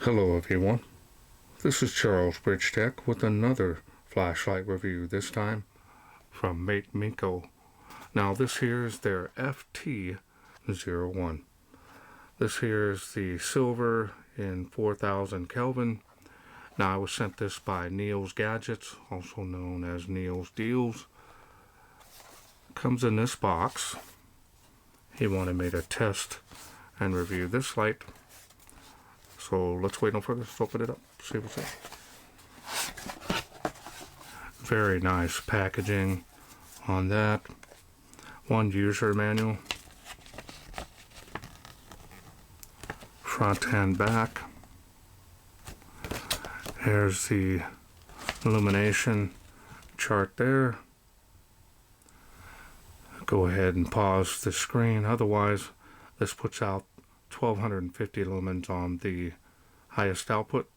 Hello everyone, this is Charles BridgTec with another flashlight review, this time from Mateminco. Now this here is their FT01. This here is the silver in 4000 Kelvin. Now I was sent this by Neil's Gadgets, also known as Neil's Deals. Comes in this box. He wanted me to test and review this light. So let's wait no further. Let's open it up, see what's in. Very nice packaging on that. One user manual. Front and back. Here's the illumination chart there. Go ahead and pause the screen. Otherwise, this puts out 1250 lumens on the highest output.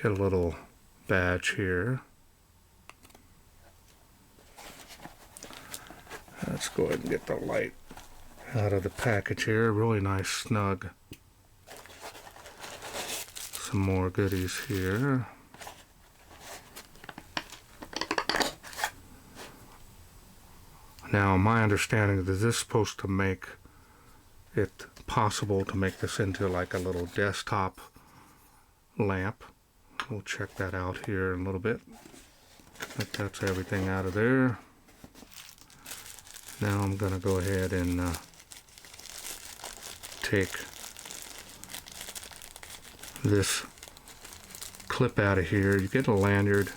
Get a little badge here. Let's go ahead and get the light out of the package here. Really nice, snug. Some more goodies here. Now, my understanding is this is supposed to make it possible to make this into like a little desktop lamp. We'll check that out here in a little bit. But that's everything out of there. Now I'm going to go ahead and take this clip out of here. You get a lanyard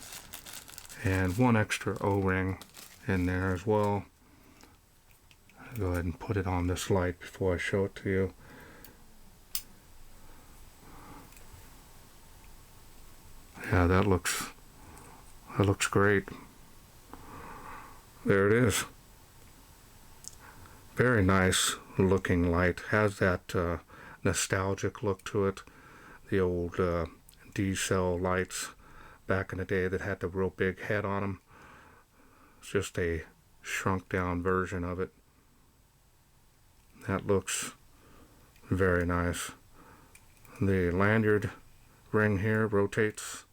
and one extra O-ring in there as well. Go ahead and put it on this light before I show it to you. Yeah, that looks great. There it is. Very nice looking light. Has that nostalgic look to it. The old D-cell lights back in the day that had the real big head on them. It's just a shrunk down version of it. That looks very nice. The lanyard ring here rotates.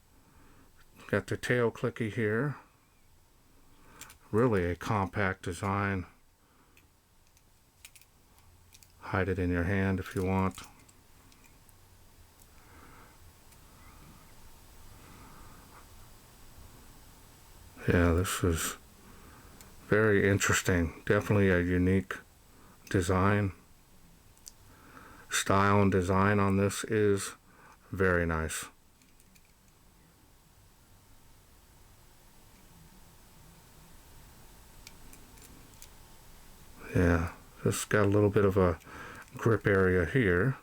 Got the tail clicky here. Really a compact design. Hide it in your hand if you want. Yeah, this is very interesting. Definitely a unique design. Style and design on this is very nice. Yeah, just got a little bit of a grip area here.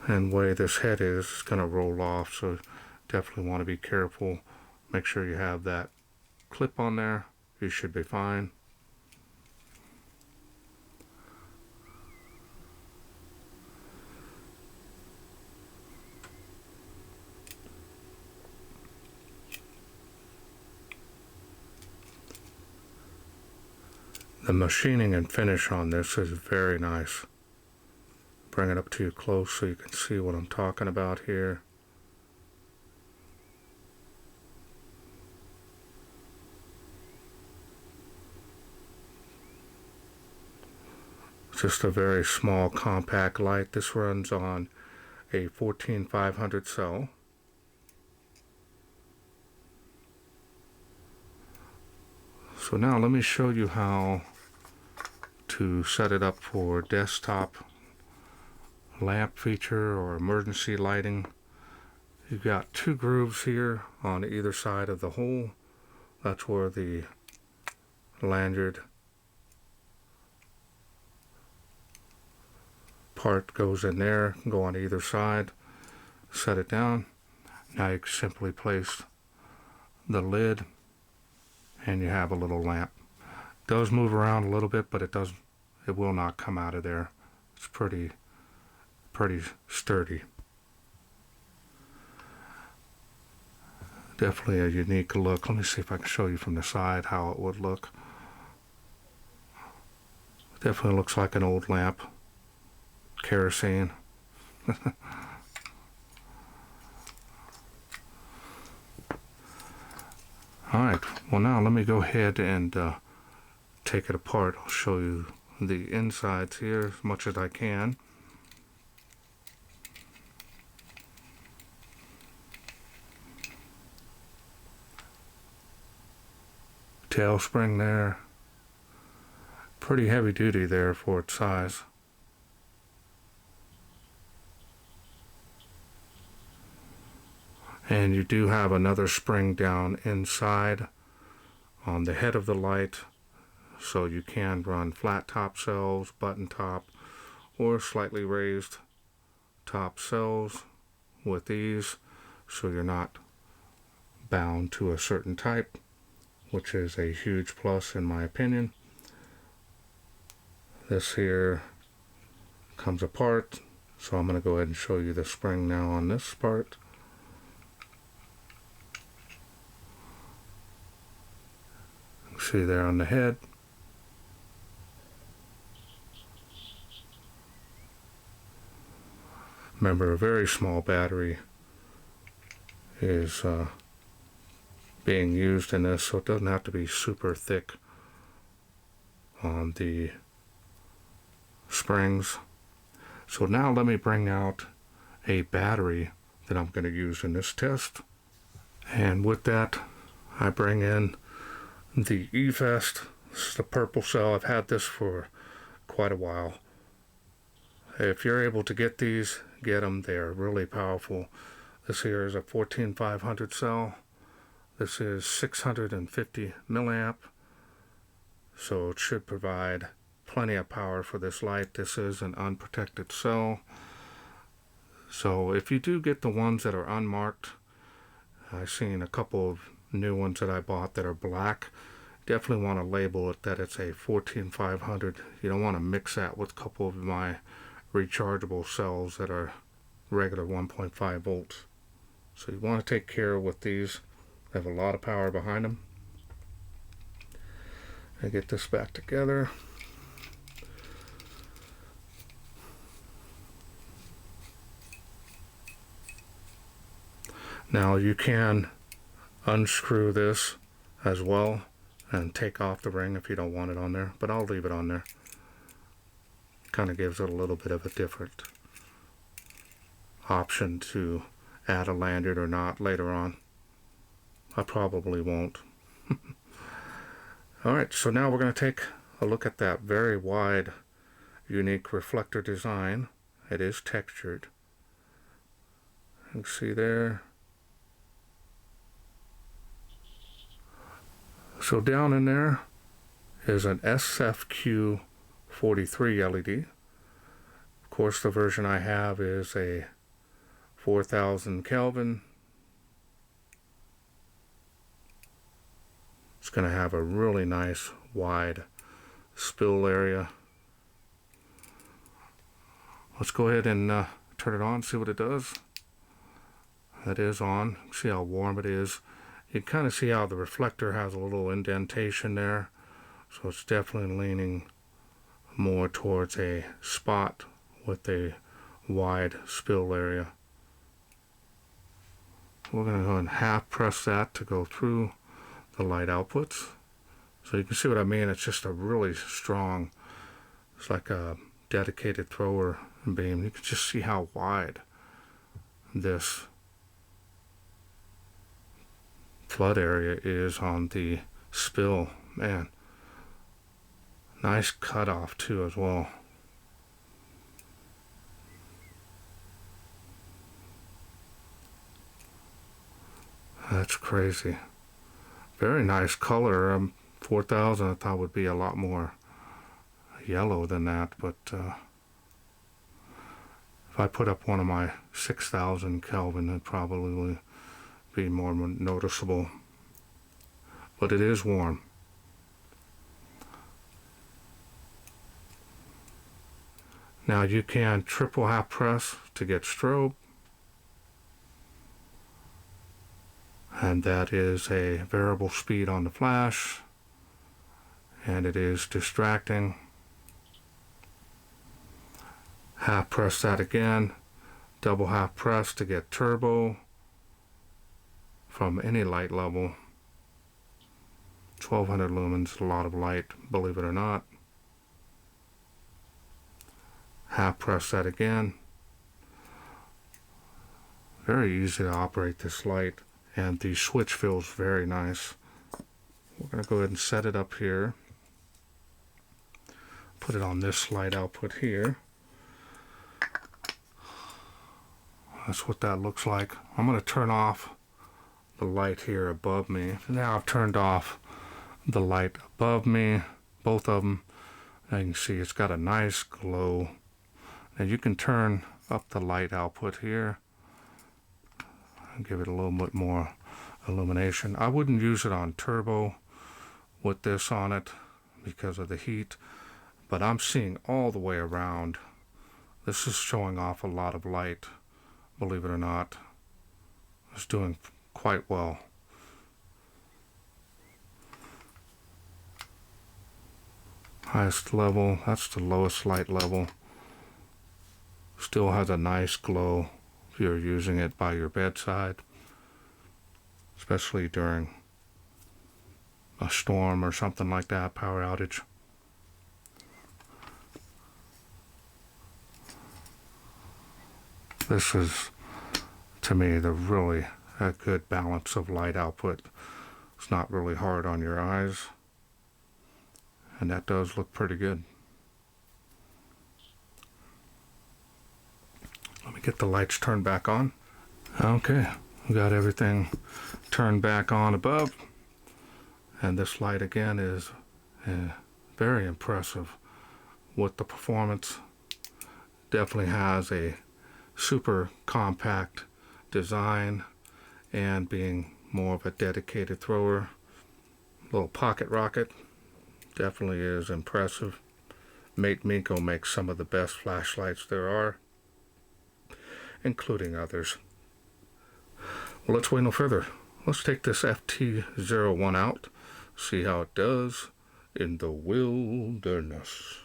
And the way this head is, it's going to roll off, so definitely want to be careful. Make sure you have that clip on there. You should be fine. The machining and finish on this is very nice. Bring it up to you close so you can see what I'm talking about here. Just a very small compact light. This runs on a 14500 cell. So now let me show you how to set it up for desktop lamp feature or emergency lighting. You've got two grooves here on either side of the hole. That's where the lanyard part goes in there. Go on either side, set it down. Now you can simply place the lid and you have a little lamp. It does move around a little bit, but it will not come out of there. It's pretty sturdy. Definitely a unique look. Let me see if I can show you from the side how it would look. Definitely looks like an old lamp. Kerosene. Alright, well now let me go ahead and take it apart. I'll show you the insides here as much as I can. Tail spring there. Pretty heavy duty there for its size. And you do have another spring down inside on the head of the light, so you can run flat top cells, button top, or slightly raised top cells with these, so you're not bound to a certain type, which is a huge plus in my opinion. This here comes apart, so I'm going to go ahead and show you the spring now on this part. See there on the head. Remember, a very small battery is being used in this, so it doesn't have to be super thick on the springs. So now let me bring out a battery that I'm going to use in this test. And with that, I bring in the eFest. This is the purple cell. I've had this for quite a while. If you're able to get these, get them. They're really powerful. This here is a 14500 cell. This is 650 milliamp, so it should provide plenty of power for this light. This is an unprotected cell, so if you do get the ones that are unmarked, I've seen a couple of new ones that I bought that are black. Definitely want to label it that it's a 14500. You don't want to mix that with a couple of my rechargeable cells that are regular 1.5 volts. So you want to take care with these. They have a lot of power behind them. I get this back together. Now you can unscrew this as well and take off the ring if you don't want it on there, but I'll leave it on there. Kind of gives it a little bit of a different option to add a lanyard or not later on. I probably won't. Alright, so now we're going to take a look at that very wide, unique reflector design. It is textured. You can see there. So down in there is an SFQ43 LED. Of course, the version I have is a 4000 Kelvin. It's going to have a really nice wide spill area. Let's go ahead and turn it on, see what it does. That is on. See how warm it is. You can kind of see how the reflector has a little indentation there, so it's definitely leaning more towards a spot with a wide spill area. We're going to go and half press that to go through the light outputs. So you can see what I mean. It's just a really strong, it's like a dedicated thrower beam. You can just see how wide this flood area is on the spill. Man, nice cutoff too as well. That's crazy. Very nice color. 4000 I thought would be a lot more yellow than that, but if I put up one of my 6000 Kelvin, it probably would be more noticeable. But it is warm. Now you can triple half press to get strobe, and that is a variable speed on the flash, and it is distracting. Half press that again. Double half press to get turbo from any light level. 1200 lumens, a lot of light, believe it or not. Half press that again. Very easy to operate this light, and the switch feels very nice. We're going to go ahead and set it up here. Put it on this light output here. That's what that looks like. I'm going to turn off the light here above me. Now I've turned off the light above me, both of them. Now you can see it's got a nice glow. Now you can turn up the light output here and give it a little bit more illumination. I wouldn't use it on turbo with this on it because of the heat, but I'm seeing all the way around. This is showing off a lot of light, believe it or not. It's doing quite well. Highest level, that's the lowest light level. Still has a nice glow if you're using it by your bedside, especially during a storm or something like that, power outage. This is, to me, really a good balance of light output. It's not really hard on your eyes, and that does look pretty good. Let me get the lights turned back on. Okay, we got everything turned back on above, and this light again is very impressive with the performance. Definitely has a super compact design, and being more of a dedicated thrower, little pocket rocket, definitely is impressive. Mateminco makes some of the best flashlights there are, including others. Well, let's wait no further. Let's take this FT01 out, see how it does in the wilderness.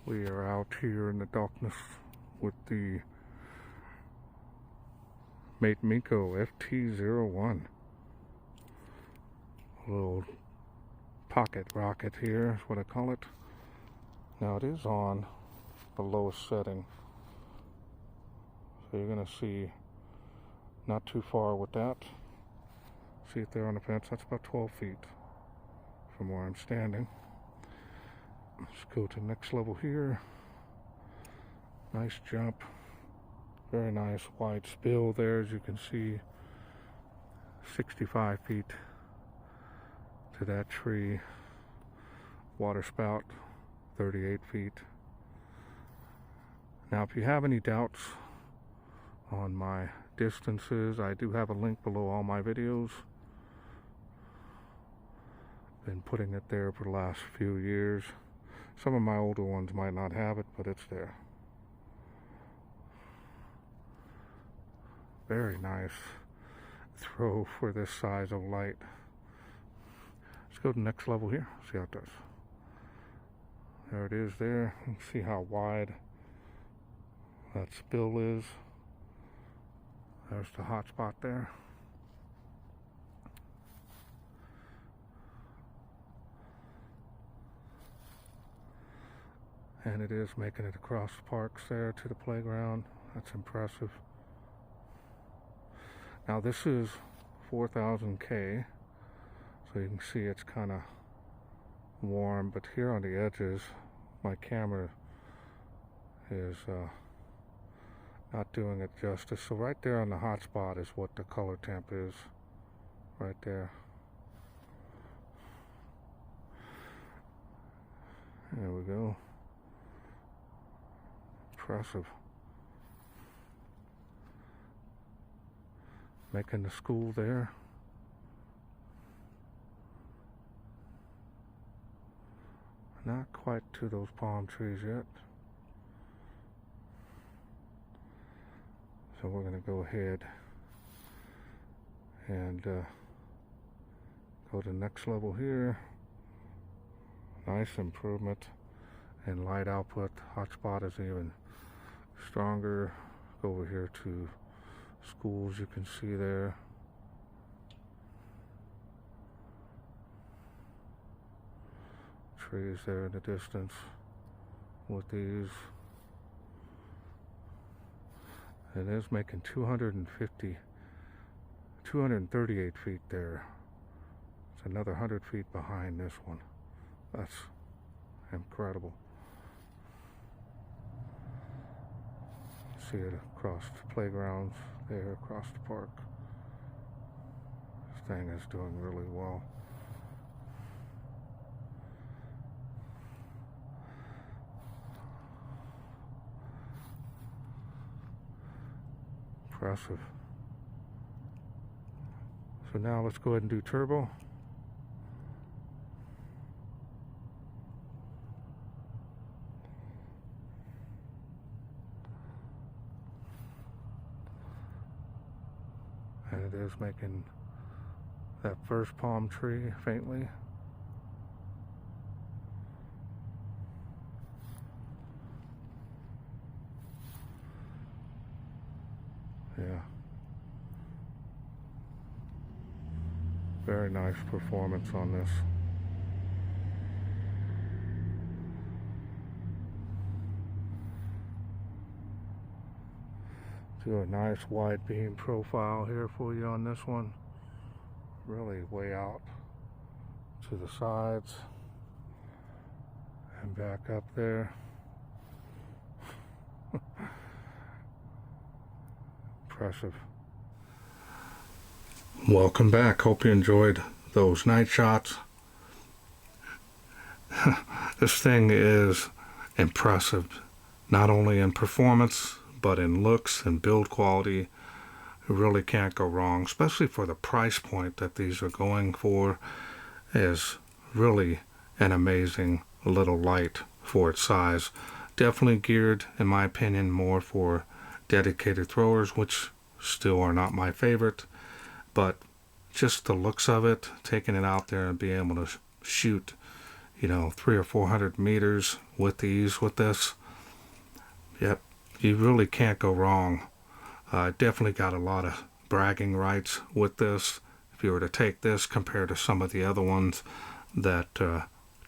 We are out here in the darkness with the Mateminco FT01. A little pocket rocket here is what I call it. Now it is on the lowest setting, so you're going to see not too far with that. See it there on the fence? That's about 12 feet from where I'm standing. Let's go to the next level here. Nice jump. Very nice wide spill there, as you can see. 65 feet to that tree. Water spout, 38 feet. Now, if you have any doubts on my distances, I do have a link below all my videos. Been putting it there for the last few years. Some of my older ones might not have it, but it's there. Very nice throw for this size of light. Let's go to the next level here, see how it does. There it is there. You can see how wide that spill is. There's the hot spot there. And it is making it across the parks there to the playground. That's impressive. Now this is 4000K, so you can see it's kind of warm, but here on the edges my camera is not doing it justice. So right there on the hot spot is what the color temp is, right there. There we go. Impressive. Making the school there. Not quite to those palm trees yet. So we're going to go ahead and go to the next level here. Nice improvement. and light output. Hotspot is even stronger. Go over here to schools, you can see there. Trees there in the distance with these. It is making 238 feet there. It's another 100 feet behind this one. That's incredible. See it across the playgrounds there, across the park. This thing is doing really well. Impressive. So now let's go ahead and do turbo. And it is making that first palm tree faintly. Yeah. Very nice performance on this. Do a nice wide beam profile here for you on this one. Really way out to the sides and back up there. Impressive. Welcome back. Hope you enjoyed those night shots. This thing is impressive, not only in performance, but in looks and build quality. You really can't go wrong, especially for the price point that these are going for. Is really an amazing little light for its size. Definitely geared, in my opinion, more for dedicated throwers, which still are not my favorite, but just the looks of it, taking it out there and being able to shoot, 300 or 400 meters with this. Yep, you really can't go wrong. Definitely got a lot of bragging rights with this. If you were to take this compared to some of the other ones that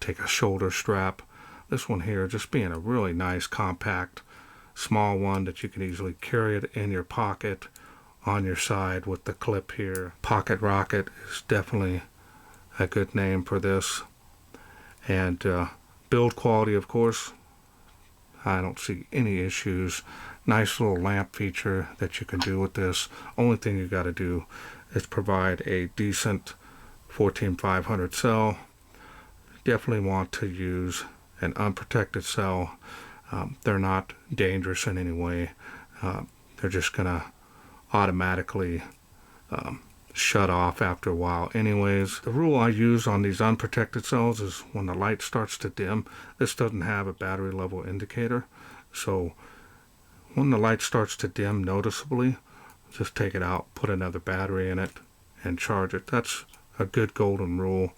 take a shoulder strap, this one here just being a really nice compact small one that you can easily carry it in your pocket on your side with the clip here. Pocket Rocket is definitely a good name for this. And build quality, of course, I don't see any issues. Nice little lamp feature that you can do with this. Only thing you got to do is provide a decent 14500 cell. Definitely want to use an unprotected cell. They're not dangerous in any way. They're just gonna automatically shut off after a while anyways. The rule I use on these unprotected cells is when the light starts to dim, this doesn't have a battery level indicator, so when the light starts to dim noticeably, just take it out, put another battery in it, and charge it. That's a good golden rule.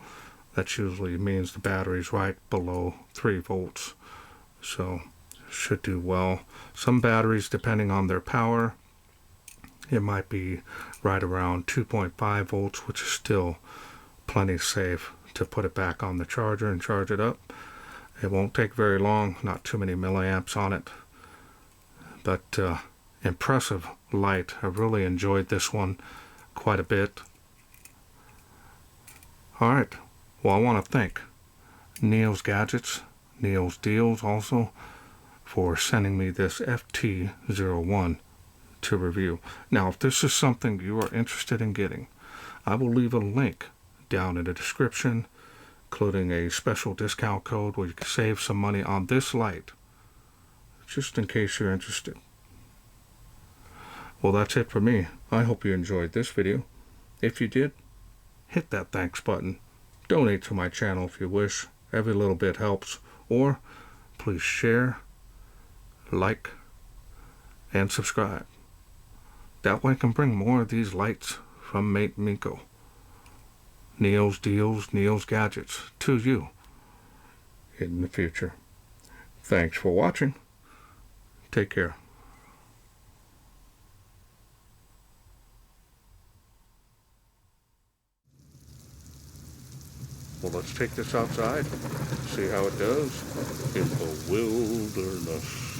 That usually means the battery's right below 3 volts, so should do well. Some batteries, depending on their power, it might be right around 2.5 volts, which is still plenty safe to put it back on the charger and charge it up. It won't take very long, not too many milliamps on it, but impressive light. I really enjoyed this one quite a bit. Alright, well, I want to thank Neil's Gadgets, Neil's Deals also, for sending me this FT01 to review. Now, if this is something you are interested in getting, I will leave a link down in the description, including a special discount code where you can save some money on this light, just in case you're interested. Well, that's it for me. I hope you enjoyed this video. If you did, hit that thanks button. Donate to my channel if you wish. Every little bit helps. Or please share, like, and subscribe. That way I can bring more of these lights from Mateminco, Neil's Deals, Neil's Gadgets to you in the future. Thanks for watching. Take care. Well, let's take this outside, see how it does in the wilderness.